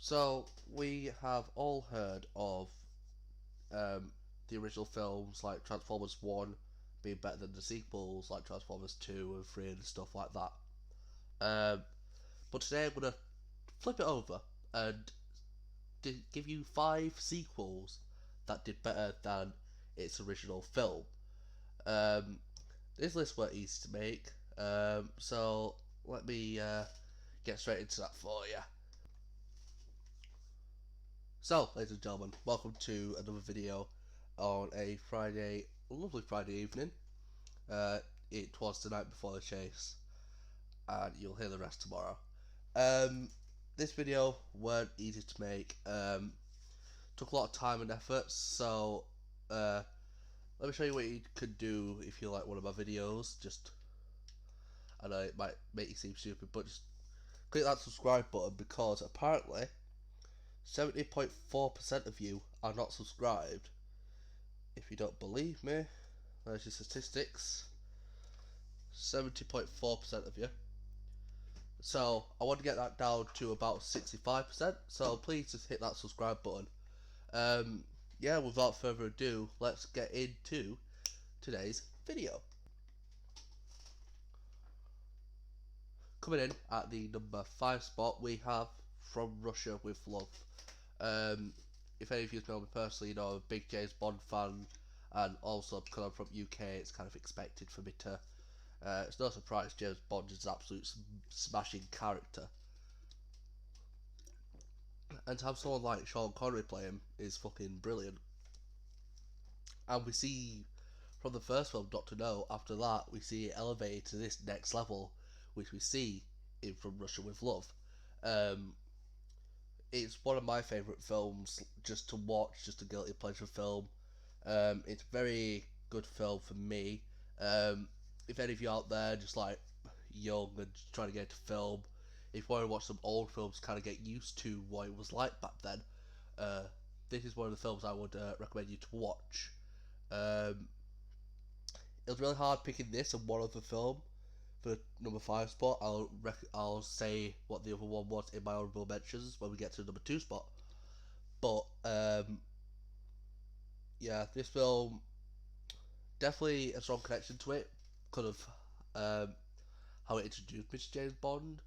So we have all heard of the original films like Transformers 1 being better than the sequels like Transformers 2 and 3 and stuff like that. Um, but today I'm going to flip it over and give you 5 sequels that did better than its original film. Um, this list weren't easy to make, so let me get straight into that for you. So, ladies and gentlemen, welcome to another video on a lovely Friday evening. It was the night before the chase, and you'll hear the rest tomorrow. This video weren't easy to make. Took a lot of time and effort, so let me show you what you could do if you like one of my videos. I know it might make you seem stupid, but just click that subscribe button, because apparently 70.4% of you are not subscribed. If you don't believe me, there's your statistics. 70.4% of you. So I want to get that down to about 65%. So please just hit that subscribe button. Yeah, without further ado, let's get into today's video. Coming in at the number 5 spot, we have From Russia with Love. If any of you know me personally, you know I'm a big James Bond fan, and also because I'm from UK, it's kind of expected for me to. It's no surprise James Bond is an absolute smashing character, and to have someone like Sean Connery play him is fucking brilliant. And we see from the first film, Doctor No, after that we see it elevated to this next level, which we see in From Russia with Love. It's one of my favourite films just to watch, just a guilty pleasure film. It's a very good film for me. If any of you out there just like young and just trying to get into film, if you want to watch some old films, kind of get used to what it was like back then, this is one of the films I would recommend you to watch. It was really hard picking this and one other film for the number 5 spot. I'll say what the other one was in my honourable mentions when we get to the number 2 spot. But yeah, this film definitely a strong connection to it because of how it introduced me to James Bond.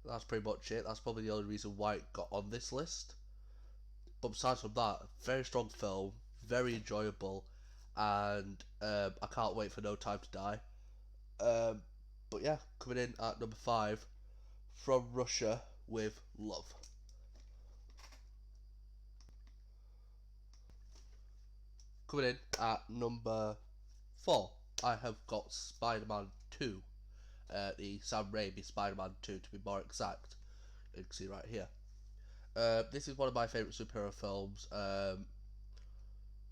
That's pretty much it. That's probably the only reason why it got on this list. But besides from that, very strong film, very enjoyable, and I can't wait for No Time to Die. But yeah, coming in at number 5, From Russia with Love. Coming in at number 4, I have got Spider-Man 2. The Sam Raimi Spider-Man 2 to be more exact. You can see right here. This is one of my favourite superhero films. I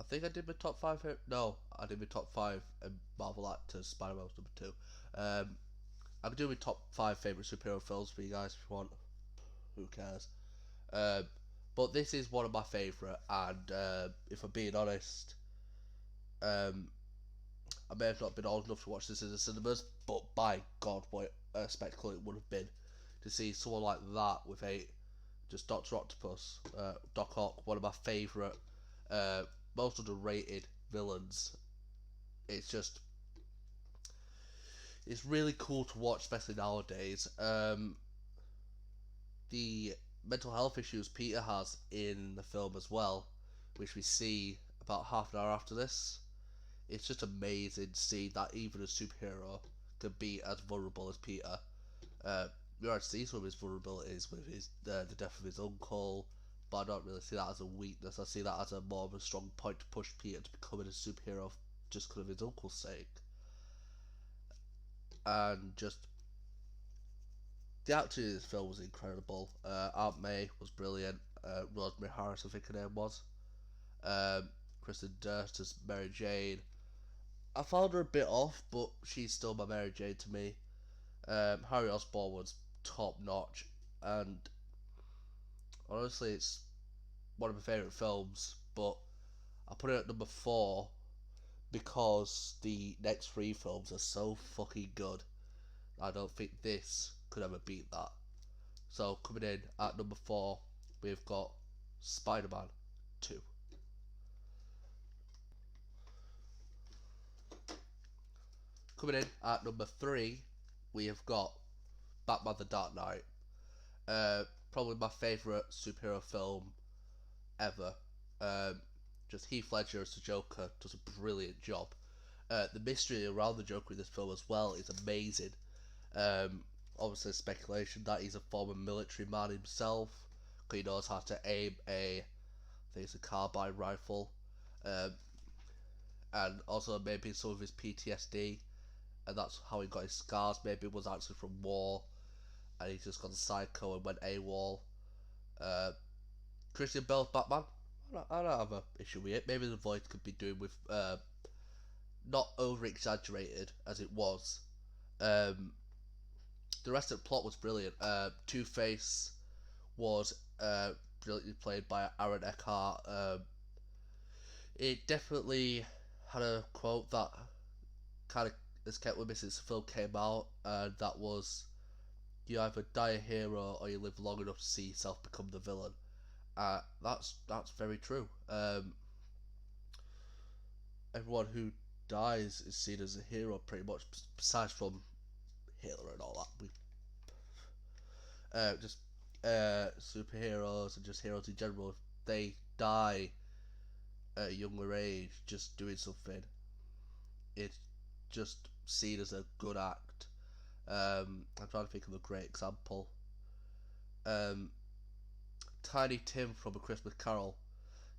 think I did my top 5. No, I did my top 5 Marvel actors. Spider-Man was number 2. I'm doing my top 5 favourite superhero films for you guys if you want. Who cares? But this is one of my favourite, and if I'm being honest, I may have not been old enough to watch this in the cinemas, but by God, what a spectacle it would have been to see someone like that with just Dr. Octopus, Doc Ock, one of my favourite, most underrated villains. It's really cool to watch, especially nowadays. The mental health issues Peter has in the film as well, which we see about half an hour after this. It's just amazing to see that even a superhero can be as vulnerable as Peter. We already see some of his vulnerabilities with the death of his uncle, but I don't really see that as a weakness. I see that as a more of a strong point to push Peter to becoming a superhero just because of his uncle's sake. And just the acting in this film was incredible. Aunt May was brilliant. Rosemary Harris, I think her name was. Kristen Dunst as Mary Jane. I found her a bit off, but she's still my Mary Jane to me. Harry Osborn was top notch, and honestly, it's one of my favourite films. But I put it at number 4 because the next 3 films are so fucking good. I don't think this could ever beat that. So coming in at number 4, we've got Spider-Man 2. Coming in at number 3, we have got Batman the Dark Knight. Probably my favourite superhero film ever. Um, just Heath Ledger as the Joker does a brilliant job. The mystery around the Joker in this film as well is amazing. Um, Obviously, speculation that he's a former military man himself. He knows how to aim I think it's a carbine rifle, um, and also maybe some of his PTSD, and that's how he got his scars. Maybe it was actually from war, and he just got psycho and went AWOL. Uh, Christian Bale's Batman, I don't have an issue with it. Maybe the voice could be doing with not over exaggerated as it was. Um, the rest of the plot was brilliant. Two Face was brilliantly played by Aaron Eckhart. It definitely had a quote that kind of has kept with me since the film came out, and that was, "You either die a hero or you live long enough to see yourself become the villain." That's very true. Everyone who dies is seen as a hero, pretty much, besides from Hitler and all that. We just superheroes and just heroes in general, if they die at a younger age just doing something, it's just seen as a good act. I'm trying to think of a great example. Um, Tiny Tim from A Christmas Carol.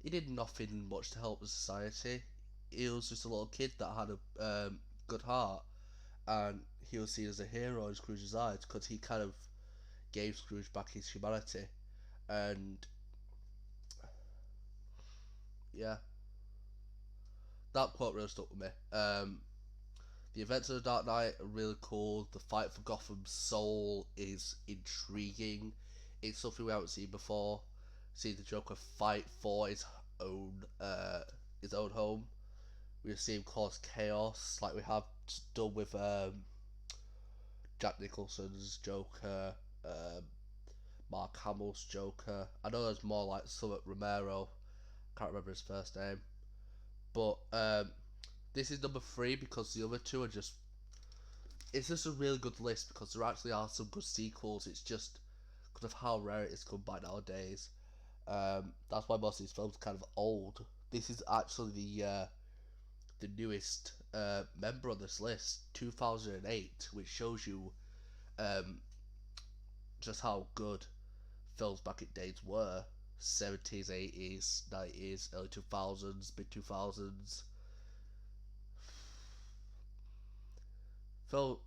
He did nothing much to help the society. He was just a little kid that had a good heart, and he was seen as a hero in Scrooge's eyes because he kind of gave Scrooge back his humanity. And yeah, that quote really stuck with me. The events of the Dark Knight are really cool. The fight for Gotham's soul is intriguing. It's something we haven't seen before. See the Joker fight for his own home. We see him cause chaos like we have done with Jack Nicholson's Joker, Mark Hamill's Joker. I know there's more like Summit Romero. Can't remember his first name, but this is number 3 because the other two are just. It's just a really good list because there actually are some good sequels. It's just because of how rare it is to come by nowadays. That's why most of these films are kind of old. This is actually the newest member on this list, 2008, which shows you um, just how good films back in days were. 70s, 80s, 90s, early 2000s, mid 2000s. Film,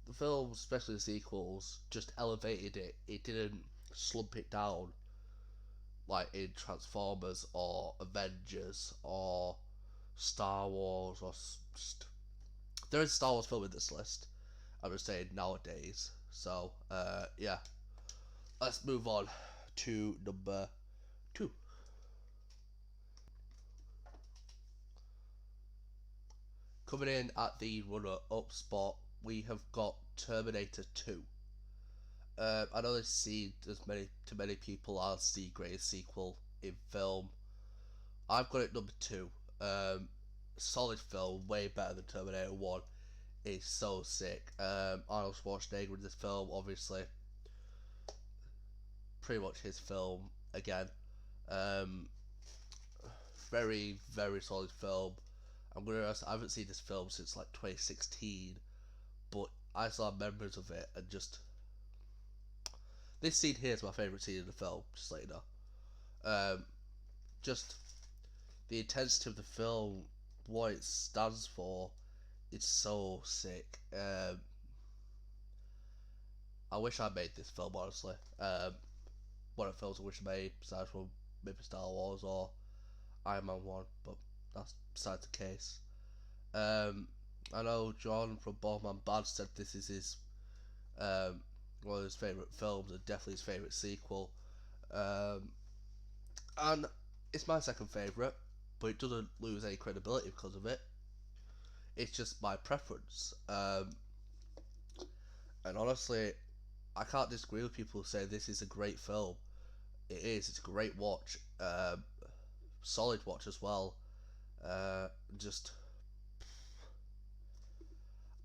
the films, especially the sequels, just elevated it. It didn't slump it down like in Transformers or Avengers or Star Wars or there is a Star Wars film in this list. I'm just saying nowadays. So yeah, let's move on to number 2. Coming in at the runner-up spot, we have got Terminator 2. I know this seen as many people as the greatest sequel in film. I've got it number 2. Solid film, way better than Terminator 1. It's so sick. Arnold Schwarzenegger in this film, obviously, pretty much his film again. Um, Very, very solid film. I haven't seen this film since like 2016, but I saw memories of it, and just this scene here is my favourite scene in the film. Just let you know. Just the intensity of the film, what it stands for, it's so sick. I wish I made this film, honestly. One of the films I wish I made, besides from maybe Star Wars or Iron Man 1, but that's besides the case. I know John from Ballman Bad said this is his one of his favourite films and definitely his favourite sequel. And it's my second favourite, but it doesn't lose any credibility because of it. It's just my preference. And honestly, I can't disagree with people who say this is a great film. it is. It's a great watch. Solid watch as well. Just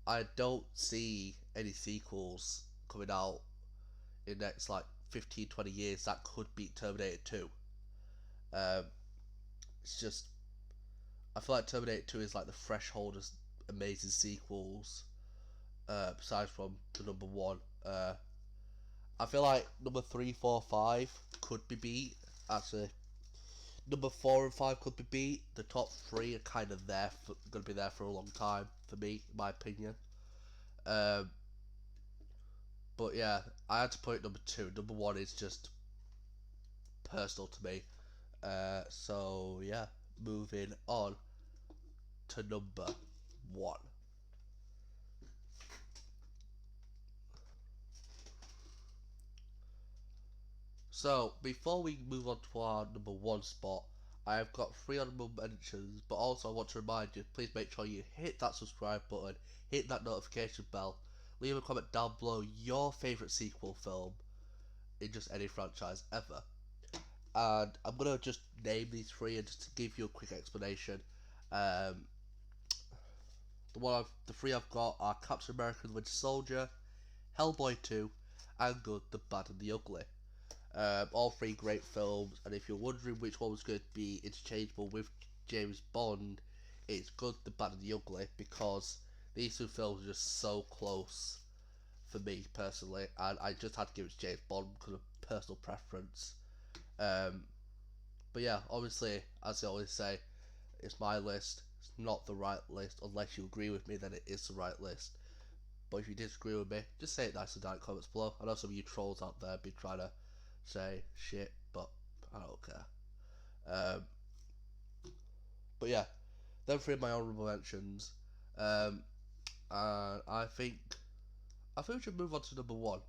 I don't see any sequels coming out in the next like 15, 20 years that could beat Terminator 2. Um, it's just I feel like Terminator 2 is like the threshold of amazing sequels. Besides from the number one, I feel like number three, four, five could be beat. Actually, number four and five could be beat. The top three are kind of there, going to be there for a long time for me, in my opinion. Um, but yeah, I had to put it number two. Number one is just personal to me. So yeah, moving on to number one. So before we move on to our number one spot, I have got three honorable mentions, but also I want to remind you, please make sure you hit that subscribe button, hit that notification bell, leave a comment down below your favourite sequel film in just any franchise ever. And I'm gonna just name these three and just to give you a quick explanation. Um, the three I've got are Captain America: The Winter Soldier, Hellboy 2, and Good, the Bad, and the Ugly. All three great films, and if you're wondering which one was going to be interchangeable with James Bond, it's Good, the Bad, and the Ugly because these two films are just so close for me personally, and I just had to give it to James Bond because of personal preference. Um, but yeah, obviously, as I always say, it's my list. It's not the right list. Unless you agree with me, then it is the right list. But if you disagree with me, just say it nicely down in the comments below. I know some of you trolls out there be trying to say shit, but I don't care. Um, but yeah, them three are my honourable mentions. Um, and I think we should move on to number one.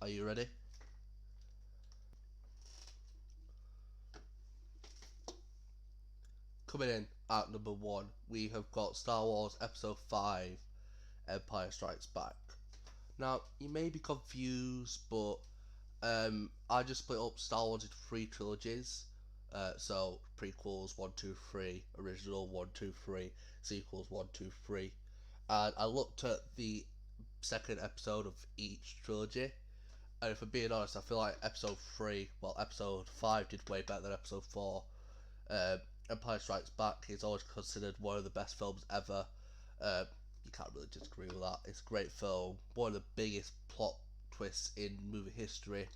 Are you ready? Coming in at number one, we have got Star Wars Episode 5 Empire Strikes Back. Now, you may be confused, but I just split up Star Wars into three trilogies. So, prequels 1, 2, 3, original 1, 2, 3, sequels 1, 2, 3. And I looked at the second episode of each trilogy. And if I'm being honest, I feel like episode 3, well, episode 5 did way better than episode 4. Uh, Empire Strikes Back is always considered one of the best films ever. Uh, you can't really disagree with that. It's a great film, one of the biggest plot twists in movie history,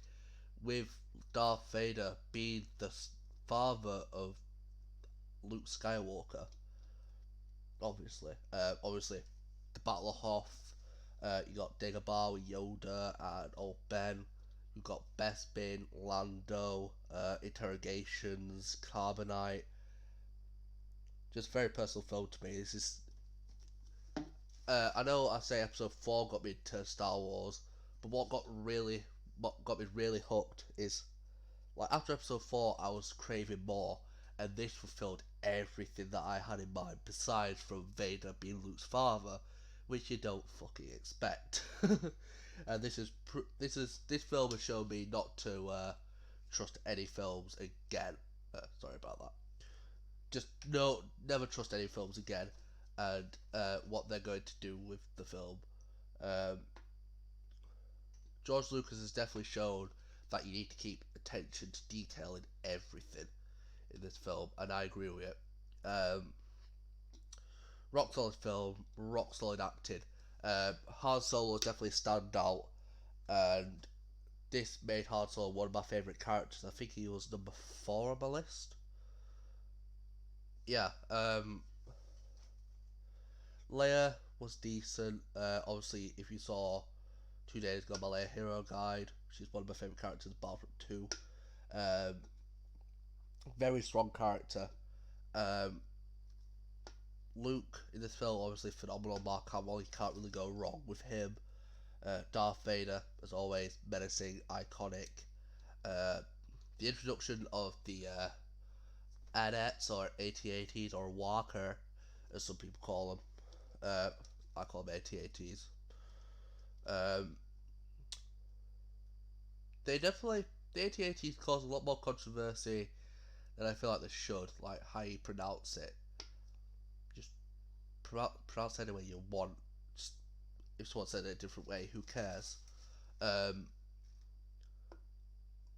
with Darth Vader being the father of Luke Skywalker. Obviously, the Battle of Hoth. You got Dagobah with Yoda and old Ben. You've got Bespin, Lando, interrogations, Carbonite. Just very personal film to me. This is I know I say episode 4 got me into Star Wars, but what got me really hooked is like after episode 4 I was craving more, and this fulfilled everything that I had in mind besides from Vader being Luke's father, which you don't fucking expect. And this film has shown me not to trust any films again. Sorry about that. Just no, never trust any films again, and what they're going to do with the film. Um, George Lucas has definitely shown that you need to keep attention to detail in everything in this film, and I agree with it. Rock solid film, rock solid acting. Han Solo is definitely a standout, and this made Han Solo one of my favourite characters. I think he was number 4 on my list. Yeah, Leia was decent. Obviously, if you saw 2 days ago my Leia Hero Guide, she's one of my favourite characters in Battlefront 2. Um, very strong character. Um, Luke in this film, obviously phenomenal. Mark Hamill, you can't really go wrong with him. Darth Vader, as always, menacing, iconic. Uh, the introduction of the AT-ATs or AT-ATs or Walker, as some people call them. I call them AT-ATs. Um, they definitely the AT-ATs cause a lot more controversy than I feel like they should, like how you pronounce it. Just pronounce it any way you want. Just, if someone said it a different way, who cares? Um,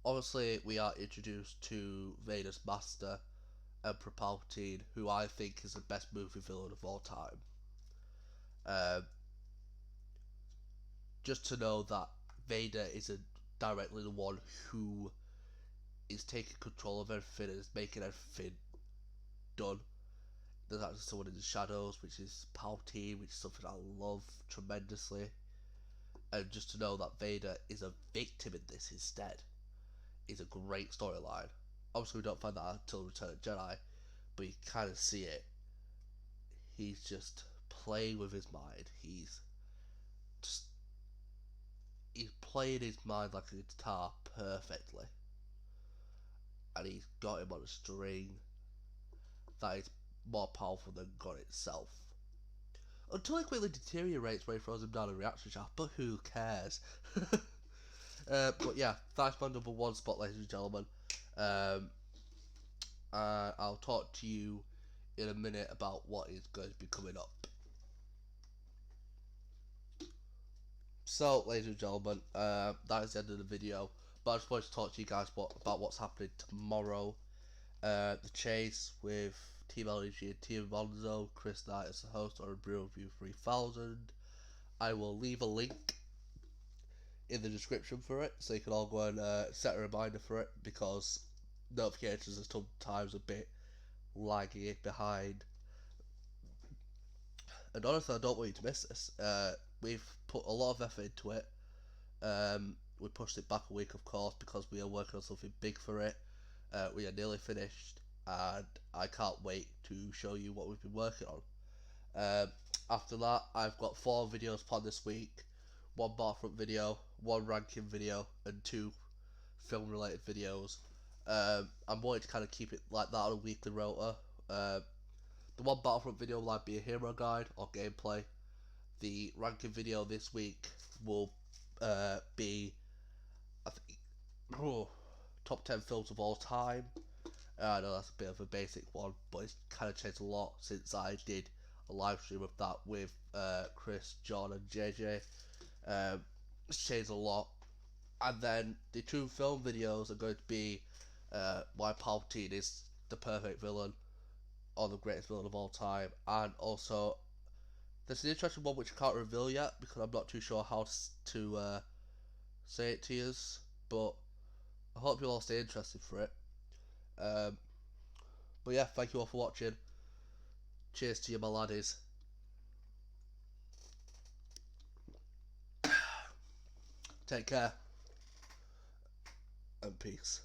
Obviously, we are introduced to Vader's master, Emperor Palpatine, who I think is the best movie villain of all time. Um, just to know that Vader isn't directly the one who is taking control of everything and is making everything done. There's actually someone in the shadows, which is Palpatine, which is something I love tremendously. And just to know that Vader is a victim in this instead is a great storyline. Obviously, we don't find that out until Return of the Jedi, but you kind of see it. He's just playing with his mind. Just he's playing his mind like a guitar perfectly, and he's got him on a string that is more powerful than God itself. Until he quickly deteriorates when he throws him down a reaction shaft, but who cares? But yeah, that's my number one spot, ladies and gentlemen. I'll talk to you in a minute about what is going to be coming up. So, ladies and gentlemen, that is the end of the video. But I just wanted to talk to you guys about what's happening tomorrow. The chase with Team LDG and Team Nzo, Chris Knight as the host on Brew Review 3000. I will leave a link in the description for it, so you can all go and set a reminder for it, because notifications are sometimes a bit laggy behind. And honestly, I don't want you to miss this. We've put a lot of effort into it. We pushed it back a week, of course, because we are working on something big for it. We are nearly finished, and I can't wait to show you what we've been working on. After that, I've got 4 videos planned this week. 1 Battlefront video, 1 ranking video, and 2 film related videos. I'm wanting to kind of keep it like that on a weekly rota. The 1 Battlefront video will either be a hero guide or gameplay. The ranking video this week will be, I think, top 10 films of all time. I know that's a bit of a basic one, but it's kind of changed a lot since I did a live stream of that with Chris, John, and JJ. It's changed a lot. And then the 2 film videos are going to be why Palpatine is the perfect villain, or the greatest villain of all time, and also there's an interesting one which I can't reveal yet because I'm not too sure how to say it to you, but I hope you'll all stay interested for it. But yeah, thank you all for watching. Cheers to you, my laddies. Take care and peace.